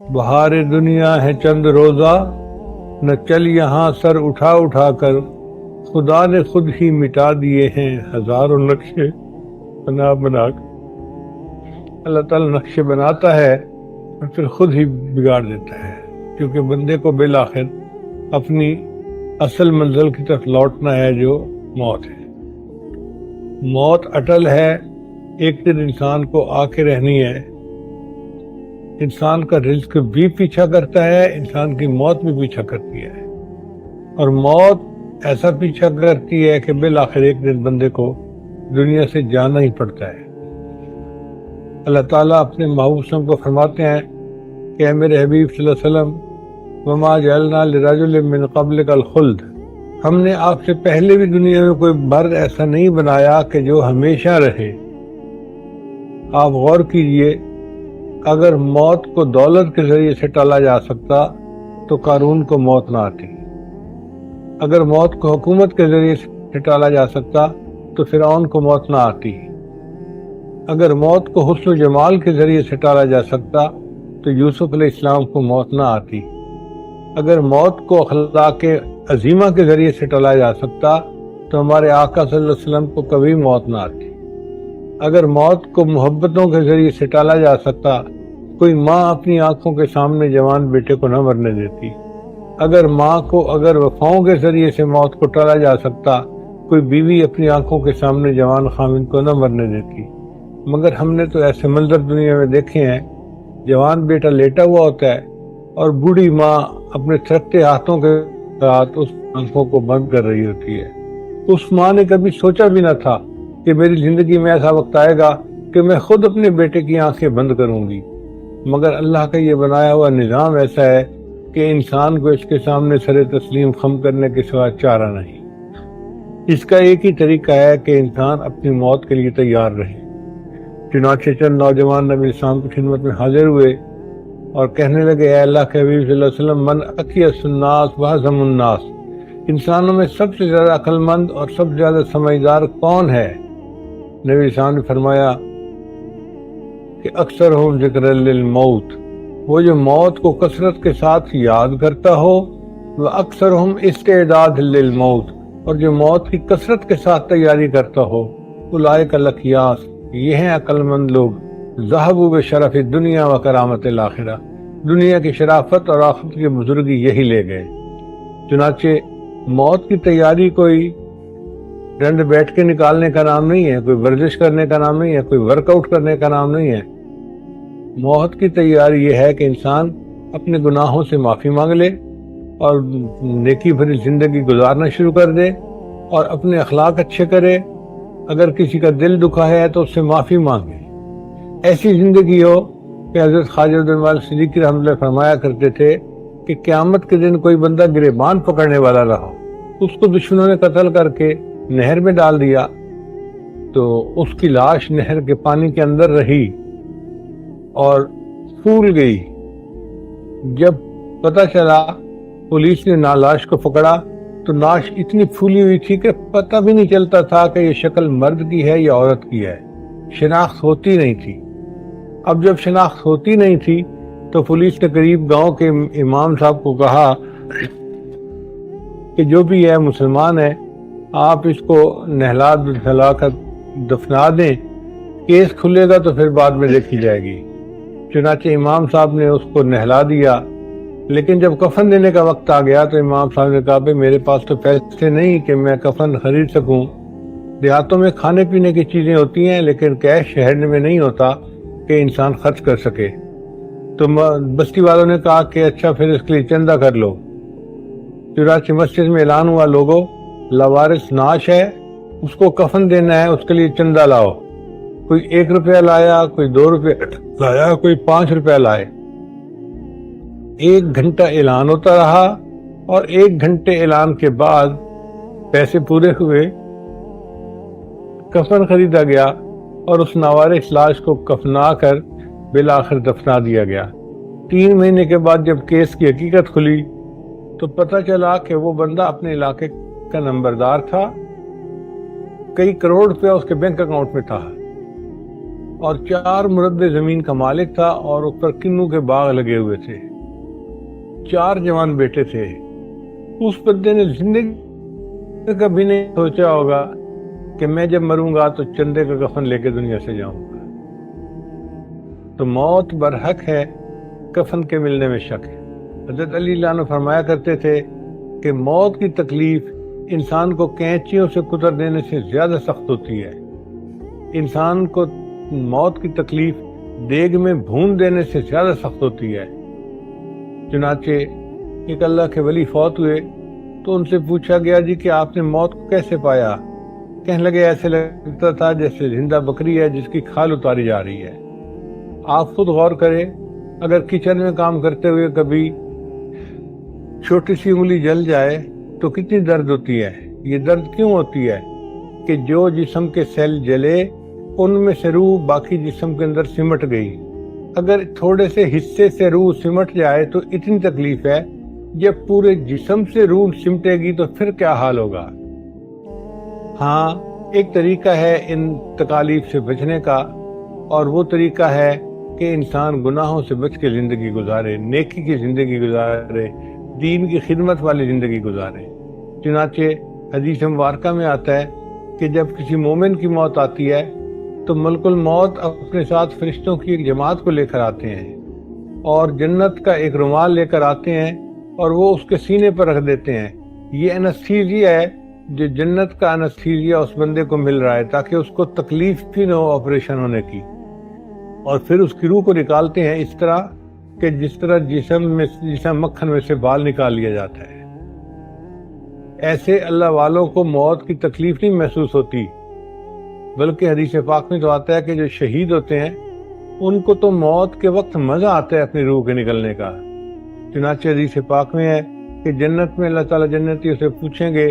بہار دنیا ہے چند روزہ، نہ چل یہاں سر اٹھا اٹھا کر، خدا نے خود ہی مٹا دیے ہیں ہزاروں نقشے بنا بنا کر۔ اللہ تعالیٰ نقشے بناتا ہے اور پھر خود ہی بگاڑ دیتا ہے، کیونکہ بندے کو بالآخر اپنی اصل منزل کی طرف لوٹنا ہے جو موت ہے۔ موت اٹل ہے، ایک دن انسان کو آ کے رہنی ہے۔ انسان کا رزق بھی پیچھا کرتا ہے، انسان کی موت بھی پیچھا کرتی ہے، اور موت ایسا پیچھا کرتی ہے کہ بالآخر ایک دن بندے کو دنیا سے جانا ہی پڑتا ہے۔ اللہ تعالیٰ اپنے محبوب صلی اللہ علیہ وسلم کو فرماتے ہیں کہ اے میرے حبیب صلی اللہ علیہ وسلم، وما جعلنا لرجل من قبلک الخلد، ہم نے آپ سے پہلے بھی دنیا میں کوئی مرد ایسا نہیں بنایا کہ جو ہمیشہ رہے۔ آپ غور کیجئے، اگر موت کو دولت کے ذریعے سے ٹالا جا سکتا تو قارون کو موت نہ آتی، اگر موت کو حکومت کے ذریعے سے ٹالا جا سکتا تو فرعون کو موت نہ آتی، اگر موت کو حسن و جمال کے ذریعے سے ٹالا جا سکتا تو یوسف علیہ السلام کو موت نہ آتی، اگر موت کو اخلاق عظیمہ کے ذریعے سے ٹالا جا سکتا تو ہمارے آقا صلی اللہ علیہ وسلم کو کبھی موت نہ آتی، اگر موت کو محبتوں کے ذریعے سے ٹالا جا سکتا کوئی ماں اپنی آنکھوں کے سامنے جوان بیٹے کو نہ مرنے دیتی، اگر ماں کو اگر وفاؤں کے ذریعے سے موت کو ٹالا جا سکتا کوئی بیوی اپنی آنکھوں کے سامنے جوان خاوند کو نہ مرنے دیتی، مگر ہم نے تو ایسے منظر دنیا میں دیکھے ہیں، جوان بیٹا لیٹا ہوا ہوتا ہے اور بوڑھی ماں اپنے تھرکتے ہاتھوں کے ساتھ اس آنکھوں کو بند کر رہی ہوتی ہے۔ اس ماں نے کبھی سوچا بھی نہ تھا کہ میری زندگی میں ایسا وقت آئے گا کہ میں خود اپنے بیٹے کی آنکھیں بند کروں گی، مگر اللہ کا یہ بنایا ہوا نظام ایسا ہے کہ انسان کو اس کے سامنے سر تسلیم خم کرنے کے سوا چارہ نہیں۔ اس کا ایک ہی طریقہ ہے کہ انسان اپنی موت کے لیے تیار رہے۔ چنانچہ چند نوجوان نبی اسلام کی خدمت میں حاضر ہوئے اور کہنے لگے، اے اللہ کے حبیب صلی اللہ علیہ وسلم، من اکیس الناس واحزم الناس، انسانوں میں سب سے زیادہ عقل مند اور سب سے زیادہ سمجھدار کون ہے؟ نبی اسلام نے فرمایا کہ اکثر ہو ذکر للموت، وہ جو موت کو کثرت کے ساتھ یاد کرتا ہو، وہ اکثر ہم استعداد للموت، اور جو موت کی کثرت کے ساتھ تیاری کرتا ہو، اولئک الاکیاس، یہ ہیں عقل مند لوگ، ذہبوا بشرف الدنیا و کرامت الآخرہ، دنیا کی شرافت اور آخرت کی بزرگی یہی لے گئے۔ چنانچہ موت کی تیاری کوئی ڈنڈ بیٹھ کے نکالنے کا نام نہیں ہے، کوئی ورزش کرنے کا نام نہیں ہے، کوئی ورک آؤٹ کرنے کا نام نہیں ہے۔ موت کی تیاری یہ ہے کہ انسان اپنے گناہوں سے معافی مانگ لے اور نیکی بھری زندگی گزارنا شروع کر دے اور اپنے اخلاق اچھے کرے، اگر کسی کا دل دکھا ہے تو اس سے معافی مانگے، ایسی زندگی ہو کہ حضرت خواجہ عبدالمالک صدیقی رحمۃ اللہ فرمایا کرتے تھے کہ قیامت کے دن کوئی بندہ گریبان پکڑنے والا نہ ہو، اس کو دشمنوں نے قتل کر کے نہر میں ڈال دیا تو اس کی لاش نہر کے پانی کے اندر رہی اور پھول گئی، جب پتہ چلا پولیس نے لاش کو پکڑا تو لاش اتنی پھولی ہوئی تھی کہ پتہ بھی نہیں چلتا تھا کہ یہ شکل مرد کی ہے یا عورت کی ہے، شناخت ہوتی نہیں تھی۔ اب جب شناخت ہوتی نہیں تھی تو پولیس نے قریب گاؤں کے امام صاحب کو کہا کہ جو بھی ہے مسلمان ہے، آپ اس کو نہلا کر دفنا دیں، کیس کھلے گا تو پھر بعد میں دیکھی جائے گی۔ چنانچہ امام صاحب نے اس کو نہلا دیا، لیکن جب کفن دینے کا وقت آ گیا تو امام صاحب نے کہا، میرے پاس تو پیسے نہیں کہ میں کفن خرید سکوں، دیہاتوں میں کھانے پینے کی چیزیں ہوتی ہیں لیکن کیش شہر میں نہیں ہوتا کہ انسان خرچ کر سکے۔ تو بستی والوں نے کہا کہ اچھا پھر اس کے لیے چندہ کر لو۔ چنانچہ مسجد میں اعلان ہوا، لوگوں لاوارث نعش ہے، اس کو کفن دینا ہے، اس کے لیے چندہ لاؤ۔ کوئی 1 روپیہ لایا، کوئی 2 روپیہ لایا، کوئی 5 روپیہ لائے۔ 1 گھنٹہ اعلان ہوتا رہا اور 1 گھنٹے اعلان کے بعد پیسے پورے ہوئے، کفن خریدا گیا اور اس ناوارث لاش کو کفنا کر بالآخر دفنا دیا گیا۔ 3 مہینے کے بعد جب کیس کی حقیقت کھلی تو پتہ چلا کہ وہ بندہ اپنے علاقے کا نمبردار تھا، کئی کروڑ روپیہ اس کے بینک اکاؤنٹ میں تھا، اور 4 مربع زمین کا مالک تھا اور اس پر کنوں کے باغ لگے ہوئے تھے. 4 جوان بیٹے تھے. اس بندے نے زندگی کبھی نہیں سوچا ہوگا کہ میں جب مروں گا تو چندے کا کفن لے کے دنیا سے جاؤں گا. تو موت برحق ہے، کفن کے ملنے میں شک ہے. حضرت علی اللہ عنہ فرمایا کرتے تھے کہ موت کی تکلیف انسان کو کینچیوں سے کتر دینے سے زیادہ سخت ہوتی ہے. انسان کو موت کی تکلیف دیگ میں بھون دینے سے زیادہ سخت ہوتی ہے. چنانچہ ایک اللہ کے ولی فوت ہوئے تو ان سے پوچھا گیا جی کہ آپ نے موت کو کیسے پایا؟ کہنے لگے ایسے لگتا تھا جیسے زندہ بکری ہے جس کی کھال اتاری جا رہی ہے. آپ خود غور کریں، اگر کچن میں کام کرتے ہوئے کبھی چھوٹی سی انگلی جل جائے تو کتنی درد ہوتی ہے. یہ درد کیوں ہوتی ہے؟ کہ جو جسم کے سیل جلے ان میں سے روح باقی جسم کے اندر سمٹ گئی. اگر تھوڑے سے حصے سے روح سمٹ جائے تو اتنی تکلیف ہے، جب پورے جسم سے روح سمٹے گی تو پھر کیا حال ہوگا. ہاں، ایک طریقہ ہے ان تکالیف سے بچنے کا، اور وہ طریقہ ہے کہ انسان گناہوں سے بچ کے زندگی گزارے، نیکی کی زندگی گزارے، دین کی خدمت والی زندگی گزارے. چنانچہ حدیث مبارکہ میں آتا ہے کہ جب کسی مومن کی موت آتی ہے تو ملک الموت اپنے ساتھ فرشتوں کی ایک جماعت کو لے کر آتے ہیں اور جنت کا ایک رومال لے کر آتے ہیں اور وہ اس کے سینے پر رکھ دیتے ہیں. یہ انستھیزیا ہے جو جنت کا انستھیزیا اس بندے کو مل رہا ہے تاکہ اس کو تکلیف بھی نہ ہو آپریشن ہونے کی. اور پھر اس کی روح کو نکالتے ہیں اس طرح کہ جس طرح جسم مکھن میں سے بال نکال لیا جاتا ہے. ایسے اللہ والوں کو موت کی تکلیف نہیں محسوس ہوتی، بلکہ حدیث پاک میں تو آتا ہے کہ جو شہید ہوتے ہیں ان کو تو موت کے وقت مزہ آتا ہے اپنی روح کے نکلنے کا. چنانچہ حدیث پاک میں ہے کہ جنت میں اللہ تعالیٰ جنتی سے پوچھیں گے